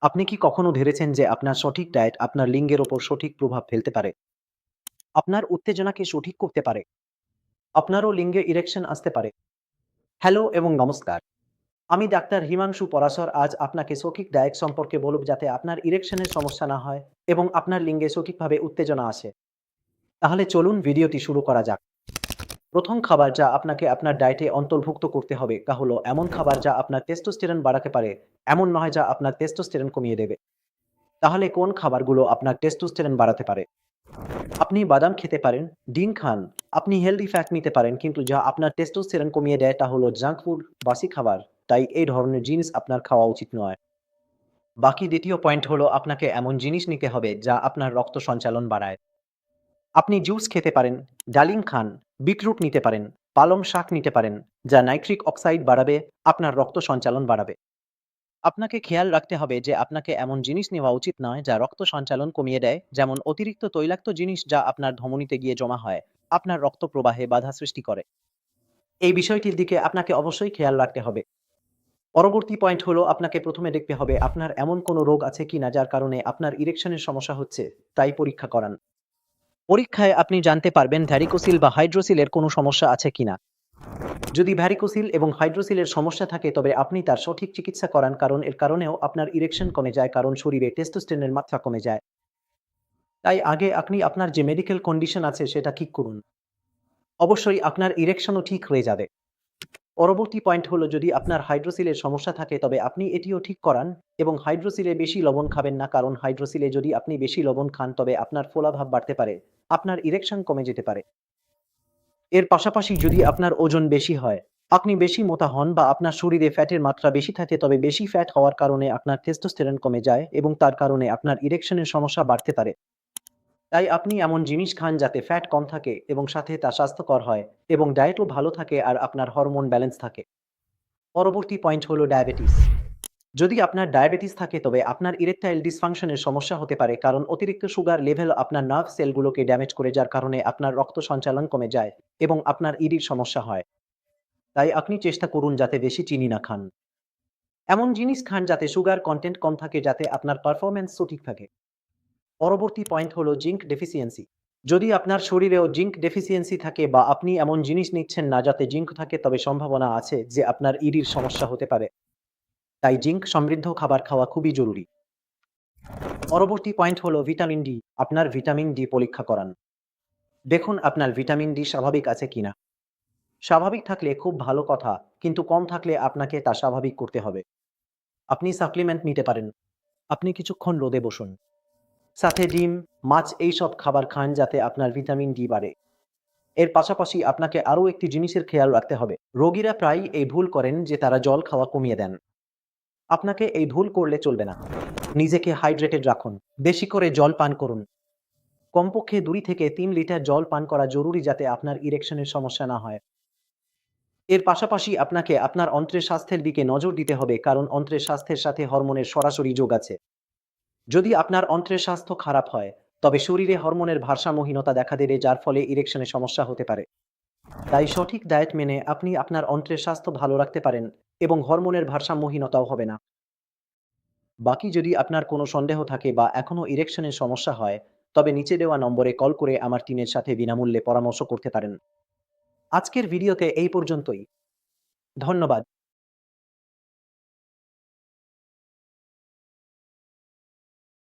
আপনি কি কখনো ভেবেছেন যে আপনার সঠিক ডায়েট আপনার লিঙ্গের ওপর সঠিক প্রভাব ফেলতে পারে? আপনার উত্তেজনাকে সঠিক করতে পারে। আপনারও লিঙ্গে ইরেকশন আসতে পারে। হ্যালো এবং নমস্কার। আমি ডাক্তার হিমাংশু পরাশর আজ আপনাকে সঠিক ডায়েট সম্পর্কে বলব যাতে আপনার ইরেকশনের সমস্যা না হয় এবং আপনার লিঙ্গে সঠিকভাবে উত্তেজনা আসে। তাহলে চলুন ভিডিওটি শুরু করা যাক। প্রথম খাবার যা আপনাকে আপনার ডায়েটে অন্তর্ভুক্ত করতে হবে তা হলো এমন খাবার যা আপনার টেস্টোস্টেরন বাড়াতে পারে, এমন নয় যা আপনার টেস্টোস্টেরন কমিয়ে দেবে। তাহলে কোন খাবারগুলো আপনার টেস্টোস্টেরন বাড়াতে পারে? আপনি বাদাম খেতে পারেন, ডিম খান। আপনি হেলদি ফ্যাট নিতে পারেন কিন্তু যা আপনার টেস্টোস্টেরন কমিয়ে দেয় তা হলো জাঙ্ক ফুড, বাসি খাবার। তাই এই ধরনের জিনিস আপনার খাওয়া উচিত নয়। বাকি দ্বিতীয় পয়েন্ট হলো আপনাকে এমন জিনিস নিতে হবে যা আপনার রক্ত সঞ্চালন বাড়ায়। আপনি জুস খেতে পারেন, ডালিম খান, বিটরুট নিতে পারেন, পালং শাক নিতে পারেন, যা নাইট্রিক অক্সাইড বাড়াবে, আপনার রক্ত সঞ্চালন বাড়াবে। আপনাকে খেয়াল রাখতে হবে যে আপনাকে এমন জিনিস নেওয়া উচিত নয় যা রক্ত সঞ্চালন কমিয়ে দেয়, যেমন অতিরিক্ত তৈলাক্ত জিনিস যা আপনার ধমনীতে গিয়ে জমা হয়, আপনার রক্ত প্রবাহে বাধা সৃষ্টি করে। এই বিষয়টির দিকে আপনাকে অবশ্যই খেয়াল রাখতে হবে। পরবর্তী পয়েন্ট হলো আপনাকে প্রথমে দেখতে হবে আপনার এমন কোনো রোগ আছে কিনা যার কারণে আপনার ইরেকশনের সমস্যা হচ্ছে, তাই পরীক্ষা করান। পরীক্ষায় আপনি জানতে পারবেন ভ্যারিকোসিল বা হাইড্রোসিলের কোনো সমস্যা আছে কিনা। যদি ভ্যারিকোসিল এবং হাইড্রোসিলের সমস্যা থাকে তবে আপনি তার সঠিক চিকিৎসা করান, কারণ এর কারণেও আপনার ইরেকশন কমে যায়, কারণ শরীরে টেস্টোস্টেরনের মাত্রা কমে যায়। তাই আগে আপনি আপনার যে মেডিকেল কন্ডিশন আছে সেটা ঠিক করুন। অবশ্যই আপনার ইরেকশনও ঠিক হয়ে যাবে। পরবর্তী পয়েন্ট হলো যদি আপনার হাইড্রোসিলের সমস্যা থাকে তবে আপনি এটিও ঠিক করান এবং হাইড্রোসিলে বেশি লবণ খাবেন না, কারণ হাইড্রোসিলে যদি আপনি বেশি লবণ খান তবে আপনার ফোলাভাব বাড়তে পারে, আপনার ইরেকশন কমে যেতে পারে। এর পাশাপাশি যদি আপনার ওজন বেশি হয়, আপনি বেশি মোটা হন বা আপনার শরীরে ফ্যাটের মাত্রা বেশি থাকে তবে বেশি ফ্যাট হওয়ার কারণে আপনার টেস্টোস্টেরন কমে যায় এবং তার কারণে আপনার ইরেকশনের সমস্যা বাড়তে পারে। তাই আপনি এমন জিনিস খান যাতে ফ্যাট কম থাকে এবং সাথে তা স্বাস্থ্যকর হয় এবং ডায়েটও ভালো থাকে আর আপনার হরমোন ব্যালেন্স থাকে। পরবর্তী পয়েন্ট হলো ডায়াবেটিস। যদি আপনার ডায়াবেটিস থাকে তবে আপনার ইরেকটাইল ডিসফাংশনের সমস্যা হতে পারে, কারণ অতিরিক্ত সুগার লেভেল আপনার নার্ভ সেলগুলোকে ড্যামেজ করে যার কারণে আপনার রক্ত সঞ্চালন কমে যায় এবং আপনার ইডির সমস্যা হয়। তাই আপনি চেষ্টা করুন যাতে বেশি চিনি না খান। এমন জিনিস খান যাতে সুগার কনটেন্ট কম থাকে যাতে আপনার পারফরম্যান্স সঠিক থাকে। পরবর্তী পয়েন্ট হলো জিঙ্ক ডেফিসিয়েন্সি। যদি আপনার শরীরেও জিঙ্ক ডেফিসিয়েন্সি থাকে বা আপনি এমন জিনিস নিচ্ছেন না যাতে জিঙ্ক থাকে তবে সম্ভাবনা আছে যে আপনার ইডির সমস্যা হতে পারে। তাই জিঙ্ক সমৃদ্ধ খাবার খাওয়া খুবই জরুরি। পরবর্তী পয়েন্ট হলো ভিটামিন ডি। আপনার ভিটামিন ডি পরীক্ষা করান। দেখুন আপনার ভিটামিন ডি স্বাভাবিক আছে কিনা। স্বাভাবিক থাকলে খুব ভালো কথা, কিন্তু কম থাকলে আপনাকে তা স্বাভাবিক করতে হবে। আপনি সাপ্লিমেন্ট নিতে পারেন। আপনি কিছুক্ষণ রোদে বসুন। সাথে ডিম, মাছ এইসব খাবার খান যাতে আপনার ভিটামিন ডি বাড়ে। এর পাশাপাশি আপনাকে আরও একটি জিনিসের খেয়াল রাখতে হবে। রোগীরা প্রায়ই এই ভুল করেন যে তারা জল খাওয়া কমিয়ে দেন। আপনাকে এই ভুল করলে চলবে না। নিজেকে হাইড্রেটেড রাখুন। বেশি করে জল পান করুন। কমপক্ষে ২ থেকে ৩ লিটার জল পান করা জরুরি যাতে আপনার ইরেকশনের সমস্যা না হয়। এর পাশাপাশি আপনাকে আপনার অন্ত্রের স্বাস্থ্যের দিকে নজর দিতে হবে, কারণ অন্ত্রের স্বাস্থ্যের সাথে হরমোনের সরাসরি যোগ আছে। যদি আপনার অন্ত্রের স্বাস্থ্য খারাপ হয়, তবে শরীরে হরমোনের ভারসাম্যহীনতা দেখা দেবে যার ফলে ইরেকশনের সমস্যা হতে পারে। তাই সঠিক ডায়েট মেনে আপনি আপনার অন্ত্রের স্বাস্থ্য ভালো রাখতে পারেন এবং হরমোনের ভারসাম্যহীনতাও হবে না। বাকি যদি আপনার কোনো সন্দেহ থাকে বা এখনও ইরেকশনের সমস্যা হয়, তবে নিচে দেওয়া নম্বরে কল করে আমার টিমের সাথে বিনামূল্যে পরামর্শ করতে পারেন। আজকের ভিডিওতে এই পর্যন্তই। ধন্যবাদ।